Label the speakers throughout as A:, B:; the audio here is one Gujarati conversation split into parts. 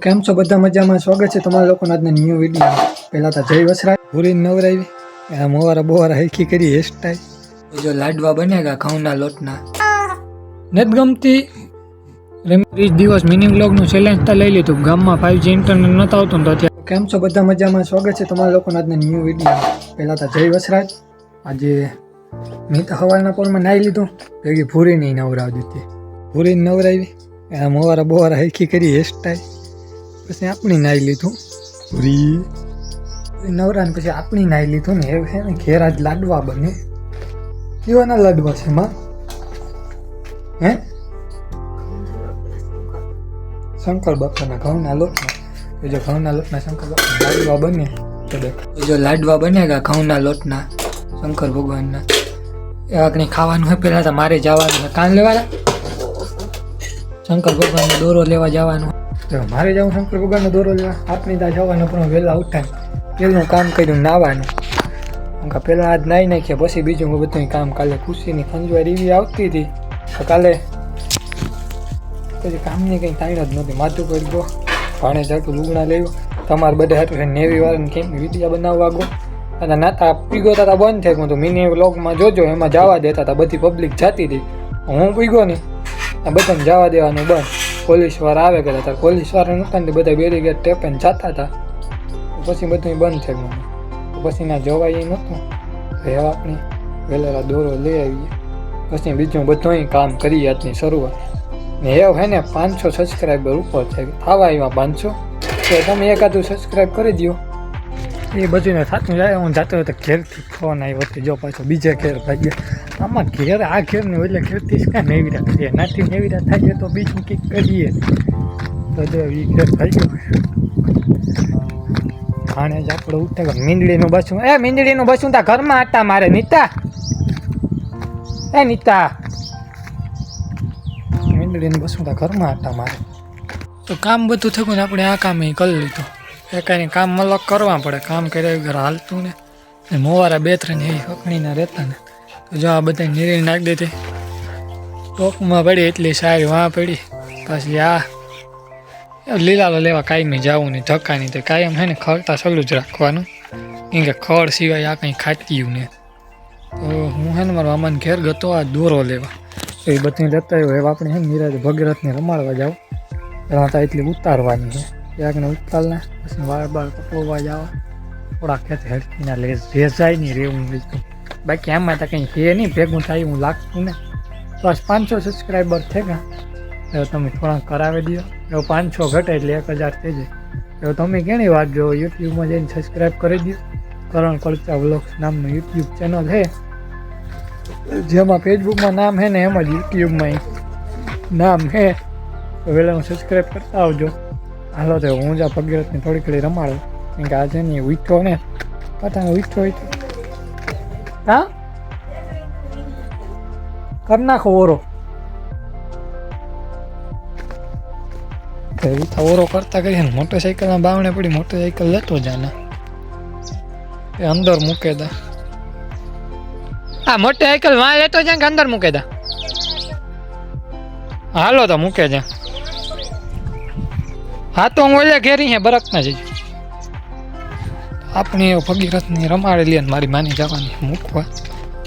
A: કેમ છો બધા મજામાં? સ્વાગત છે તમારા લોકોના આજના ન્યૂ વિડીયો. પહેલા તો જય વસરાજ પૂરી નવરાવી મોવારા બોવારા હલકી કરી હેરસ્ટાઈલ. જો લાડવા બનેગા ઘઉંના લોટના નથી ગમતી 30 દિવસ મિની વ્લોગનું ચેલેન્જ તો લઈ લીધું. ગામમાં 5G ઇન્ટરનેટ નહોતું આવતું ને તો અત્યારે. કેમ છો બધા મજામાં? સ્વાગત છે તમારા લોકોના આજના ન્યૂ વિડીયો. પહેલા તો જય વસરાજ. આજે મેં તો સવારના પોરમાં નાહી લીધું, ભેગી ભૂરીની નવરાવી દીધી. ભૂરી નવરાવી મોવારા બોવારા હલકી કરી હેરસ્ટાઈલ. પછી આપણી નાહી લીધું પૂરી નવરા, પછી આપણી નાહી લીધું ને એવું છે ને. ઘેર આજ લાડવા બને. કેવાના લાડવા છે માં? હે શંકર બાપાના ઘઉંના લોટના. જો ઘઉંના લોટના શંકર બાપાના લાડવા બને તો દેખ. જો લાડવા બનેગા ઘઉંના લોટના શંકર ભગવાનના. એ આગળ ખાવાનું હોય. પહેલાં તો મારે જવાનું હોય કાન લેવાના શંકર ભગવાનનો દોરો લેવા જવાનું. મારે જવું શંકર ભગવાનનો દોરો લેવા. આપણી ત્યાં જવાનું પણ વહેલા ઉઠાય. પહેલું કામ કર્યું નાવાનું. પહેલાં આજ નાહી નાખ્યા, પછી બીજું બધું કામ. કાલે ખુશીની ખંજવાઈ રીવી આવતી હતી તો કાલે પછી કામની કંઈ ટાઈમ જ નહોતી. માથું પડી ગયો, ભાણે જાટું લુગણા લેવું. તમારે બધા હતું છે નેવી વાળાને કેમ વિડીયા બનાવવા ગયો અને નાતા પીગો હતા બંધ થઈ ગયું. તો મિની વ્લોગમાં જોજો, એમાં જવા દેતા હતા. બધી પબ્લિક જતી હતી, હું પીગો નહીં. બધાને જવા દેવાનું બંધ. પોલીસવાળા આવે ગયા હતા. પોલીસવાળા નહોતા ને બધા બેરીગેટ ટેપીને જતા હતા. પછી બધું બંધ થઈ ગયું. પછી ના જવાય એ નહોતું. હવે આપણે વહેલા દોરો લઈ આવીએ, પછી બીજું બધું કામ કરીએ. આજની શરૂઆત ને એવું હે ને 500 સબસ્ક્રાઈબર ઉપર થવા આવ્યા. 500 તો તમે એકાદું સબસ્ક્રાઈબ કરી દો. એ બધું થતું જાય. હું જાતો હતો ઘેરથી ફોન આવ્યો હતો. જો પાછો બીજે ઘેર ભાઈ આમાં ઘેર આ ઘેર ને એટલે ઘેરથી જ કાંઈ નેવીરા થાય. નાથી નેવીરા થાય તો બીજું કંઈક કરીએ તો જો એ ઘેર ભાઈ ગયો. આણે જ આપણે ઉઠે મીંદડીનું બસું. મીંદડીનું બસું તા ઘરમાં હતા મારે. નીતા નીતા મીંદડીનું બસું તા ઘરમાં હતા મારે. તો કામ બધું થયું ને આપણે આ કામ કરી લીધું. એ કાંઈ કામ અલગ કરવા પડે. કામ કર્યા વગર હાલતું ને મોવારા 2-3 એ હકણીના રહેતા ને. તો જો આ બધા નીરી નાખી દીધી. ટોકમાં પડી એટલી સારી વાં પડી. પછી આ લીલાલો લેવા કાયમી જવું નહીં, ધક્કાની. તો કાયમ છે ને ખડતા સલું જ રાખવાનું, કેમ કે ખડ સિવાય આ કંઈ ખાટ્યું ને. તો હું છે ને મારા મામાને ઘેર ગતો આ દોરો લેવા. તો એ બધી લેતા આવ્યો. હવે આપણે છે ને નિરાજ ભગીરથને રમાડવા જાવ. પહેલાં તો એટલી ઉતારવાની છે. ત્યાંને ઉતારના પછી વાળ કપોવા જવા. થોડા ખેત હડકીના રેસાય નહીં રહેવું બીજું. બાકી આમાં તો કંઈ છે નહીં, ભેગું થાય હું લાગતું ને. બસ 500 સબસ્ક્રાઈબર થઈ ગયા. હવે તમે થોડાક કરાવી દો. હવે 500 ઘટે એટલે 1000 થઈ જાય. હવે તમે ઘણી વાત જો યુટ્યુબમાં જઈને સબસ્ક્રાઈબ કરી દો. કરણ કલ્ચા વ્લોગ્સ નામનું યુટ્યુબ ચેનલ છે, જેમાં ફેસબુકમાં નામ છે ને એમ જ યુટ્યુબમાં નામ છે. તો વહેલા સબસ્ક્રાઈબ કરતા આવજો. હાલો તો હું જ ભગીરથને થોડી ઘડી રમાડું, કેમ કે આજે નહીં ઉઠો ને પતાને ઉઠો હોય તો હા કરી નાખો ઓરો. ઓરો કરતા કરીએ ને મોટરસાઇકલમાં બાવણે પડી. મોટરસાઇકલ લેતો જાને એ અંદર મૂકે દા. હા મોટરસાઇકલ વાં લેતો જાય કે અંદર મૂકે દા. હાલો તો મૂકે જા. હા તો હું ઓલે ઘેરી હે બરકના જઈ. આપણી ભગીરથની રમાડે લે મારી માની જવાની મૂકવા.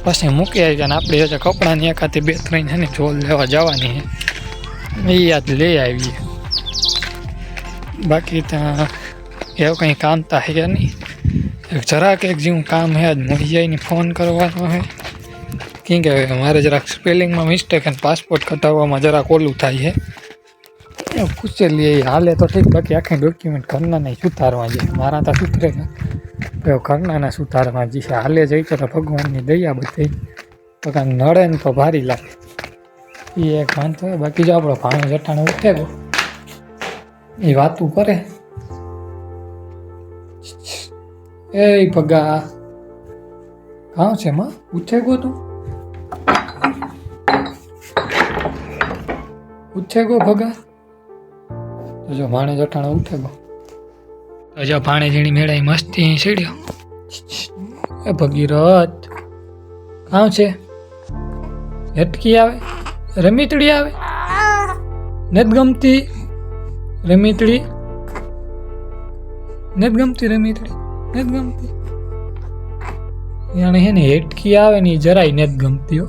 A: પછી મૂકી આવી જાય ને આપણે હજુ કપડાની એકાથી 2-3 છે ને જોલ લેવા જવાની છે, એ યાદ લઈ આવીએ. બાકી ત્યાં એવું કંઈ કામ તો છે નહીં. જરાક એક જેવું કામ છે જ મળી જાય ને ફોન કરવાનો છે. કેમ કે મારે જરાક સ્પેલિંગમાં મિસ્ટેક અને પાસપોર્ટ કઢાવવામાં જરાક ઓલું થાય છે. પૂછેલી હાલે તો ઠીક, બાકી આખી ડોક્યુમેન્ટ ઘરના નહીં સુધારવા જાય. મારા તો સુધરે ને ઘરના સુધારવા જઈએ. હાલે જઈ તો ભગવાનની દયા બધી. તો કાંઈ નડે ને તો ભારી લાગે એ એક વાંધો હોય. બાકી જો આપણો ભાણો જટાણો ઉઠે ગયો એ વાતું કરે. એ ભગા કાં છે માં? ઉઠે ગયો તું? ઉઠે ગયો ભગા? તો જો ભાણે જટાણો ઉઠે ગયો. તો જો ભાણે જેણી મેળાઈ મસ્તી સીડ્યો. એ ભગીરથ કાં છે? હેટકી આવે? રમીતડી આવે? નથી ગમતી રમીતડી? નથી ગમતી રમી થોડી નથી ગમતી જાણે હે ને હેટકી આવે ને એ જરાય નથી ગમતી હો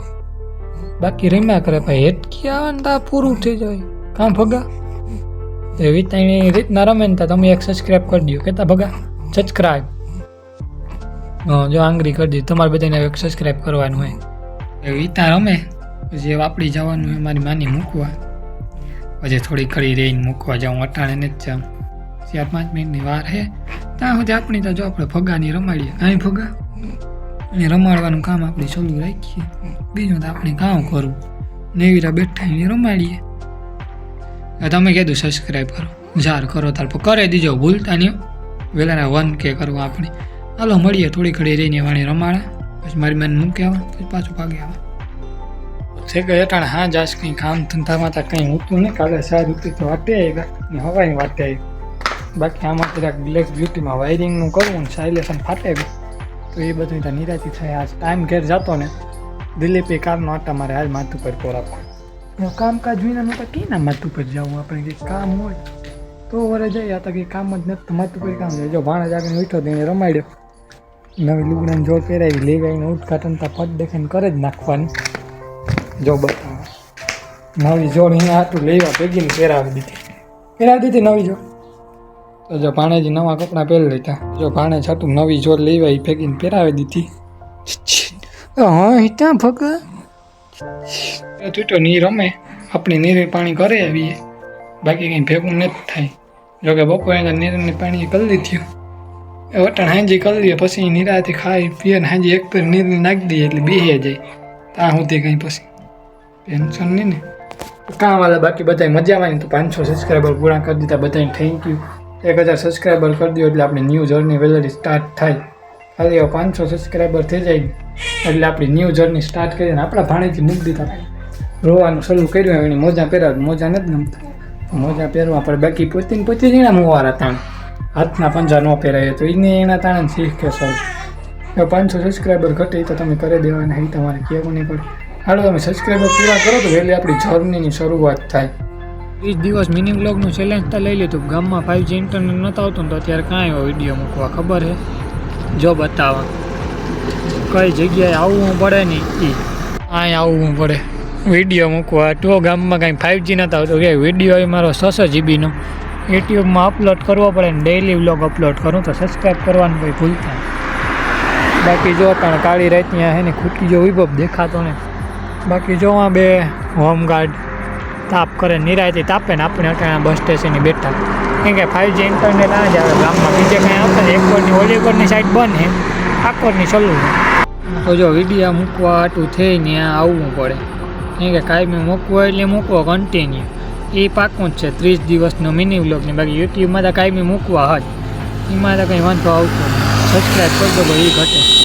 A: બાકી રમ્યા કરે ભાઈ હેટકી આવે ને તો આ પૂરું થઈ જાય કાં ભગા એ વિતાની રીતના રમે ને તો તમે એક સબસ્ક્રાઈબ કરી દો કેતા ભગા સબસ્ક્રાઈબ જો આંગળી કરી દીધી તમારે બધાને એક સબસ્ક્રાઈબ કરવાનું હોય એ વિતા રમે પછી વાપરી જવાનું હોય મારી માની મૂકવા પછી થોડી ઘડી રહીને મૂકવા જાઉં અટાણે ને જ જાઉં 4-5 મિનિટની વાર હે ત્યાં સુધી આપણી તો જો આપણે ભગાની રમાડીએ કાંઈ ભગા અને રમાડવાનું કામ આપણે ચાલુ રાખીએ બીજું તો આપણે કામ કરવું નેવીરા બેઠા એને રમાડીએ તમે કીધું સબસ્ક્રાઈબ કરો જાર કરો તાર કરે દીજો ભૂલતા નહીં વહેલાના 1K કરવા આપણે હાલો મળીએ થોડી ઘડી રહીને વાણી રમાડે પછી મારી મને મૂકી આવે પછી પાછું ભાગી આવે છે કે અટાણે હા જાશ કંઈ કામ ધંધામાં તો કંઈ હોતું નહીં કાલે 4 રૂપિયા તો વાટે આવ્યા ને હવાઈ વાટે આવી બાકી આમાં જરાક બ્લેક બ્યુટીમાં વાયરિંગનું કરવું ને સાયલેશન ફાટે ગયું તો એ બધું તો નિરાતી થાય આજ ટાઈમ ઘેર જતો ને દિલીપે કામનો આટા મારે હાલ માથું પર પોરાપો કામકાજ વિનાનું તો કંઈ ના માથું પર જવું આપણે કંઈક કામ હોય તો વરે જઈએ આ તો કંઈ કામ જ નથી તો માથું પર કામ જાય જો ભાણા જાગીને ઉઠ્યો તો એને રમાડ્યો નવી લુગડાની જોડ પહેરાવી લેવાઈને ઉદઘાટન તો પદ દેખાઈને કરે જ નાખવાનું જો બતાવો નવી જોડ અહીંયા હાટું લેવા ભેગીને પહેરાવી દીધી નવી જોડ તો જો ભાણેજી નવા કપડાં પહેરી લીધા જો ભાણે છાટું નવી જોડ લેવા એ ભેગીને પહેરાવી દીધી હા ત્યાં ભગા તૂટો ની રમે આપણી નીરે પાણી કરે આવીએ બાકી કંઈ ભેગું નથી થાય જોકે બપોરે નીરને પાણી કરી દીધું એ વટાણ હાંજી કરી દઈએ પછી નિરાથી ખાઈ પીએ ને હાંજી એક પેર નીરને નાખી દઈએ એટલે બેહી જાય ત્યાં સુધી કંઈ પછી ટેન્શન નહીં ને કામ વાળા બાકી બધા મજામાં નહીં તો 500 સબસ્ક્રાઈબર પૂરા કરી દીધા બધાને થેન્ક યુ 1000 સબસ્ક્રાઈબર કરી દો એટલે આપણી ન્યૂ જર્ની વેલેરી સ્ટાર્ટ થાય ખાલી 500 સબસ્ક્રાઈબર થઈ જાય એટલે આપણી ન્યૂ જર્ની સ્ટાર્ટ કરીને આપણા ભાણેથી મૂકી દીધા રોવાનું શરૂ કર્યું એની મોજા પહેરાવ મોજા નથી ગમતા મોજા પહેરવા પડે બાકી પોતે એના મોવારા તાણ હાથના પંજા ન પહેરાય તો એને એના તાણે શીખે સર 500 સબસ્ક્રાઈબર ઘટે તો તમે કરી દેવાના એ તમારે કહેવું નહીં પડે હાલો તમે સબસ્ક્રાઈબર પૂરા કરો તો વહેલી આપણી જર્નીની શરૂઆત થાય 30 દિવસ મિની વ્લોગનું ચેલેન્જ તો લઈ લીધું ગામમાં 5G ઇન્ટરનેટ નહોતું આવતું ને તો અત્યારે કાંઈ એવો વિડીયો મૂકવા ખબર છે જો બતાવવા કઈ જગ્યાએ આવવું પડે ને એ અહીં આવવું પડે વિડીયો મૂકવા તો ગામમાં કાંઈ 5G નહોતા આવતું કે વિડીયો એ મારો 600 GBનો યુટ્યુબમાં અપલોડ કરવો પડે ને ડેઇલી વ્લોગ અપલોડ કરું તો સબસ્ક્રાઈબ કરવાનું કંઈ ભૂલતા બાકી જો પણ કાળી રાત ત્યાં હે ને ખૂટી જો વિભવ દેખાતો ને બાકી જો આ બે હોમગાર્ડ તાપ કરે નિરાયથી તાપે ને આપણે અત્યારે બસ સ્ટેશને બેઠા કેમ કે 5G ઇન્ટરનેટ આ જ આવે ગામમાં બીજે કંઈ આવશે ને એકકોરની ઓલીકોરની સાઈડ બંધ છે આકોરની ચાલુ તો જો વિડીયો મૂકવા આટું થઈને આવવું પડે કેમ કે કાંઈ મૂકવો એટલે મૂકવો કન્ટિન્યુ એ પાકું જ છે 30 દિવસનો મિની વ્લોગની બાકી યુટ્યુબમાં તો કાંઈ મૂકવા જ એમાં તો કંઈ વાંધો આવતો નહીં સબસ્ક્રાઈબ કરી દો એ ઘટે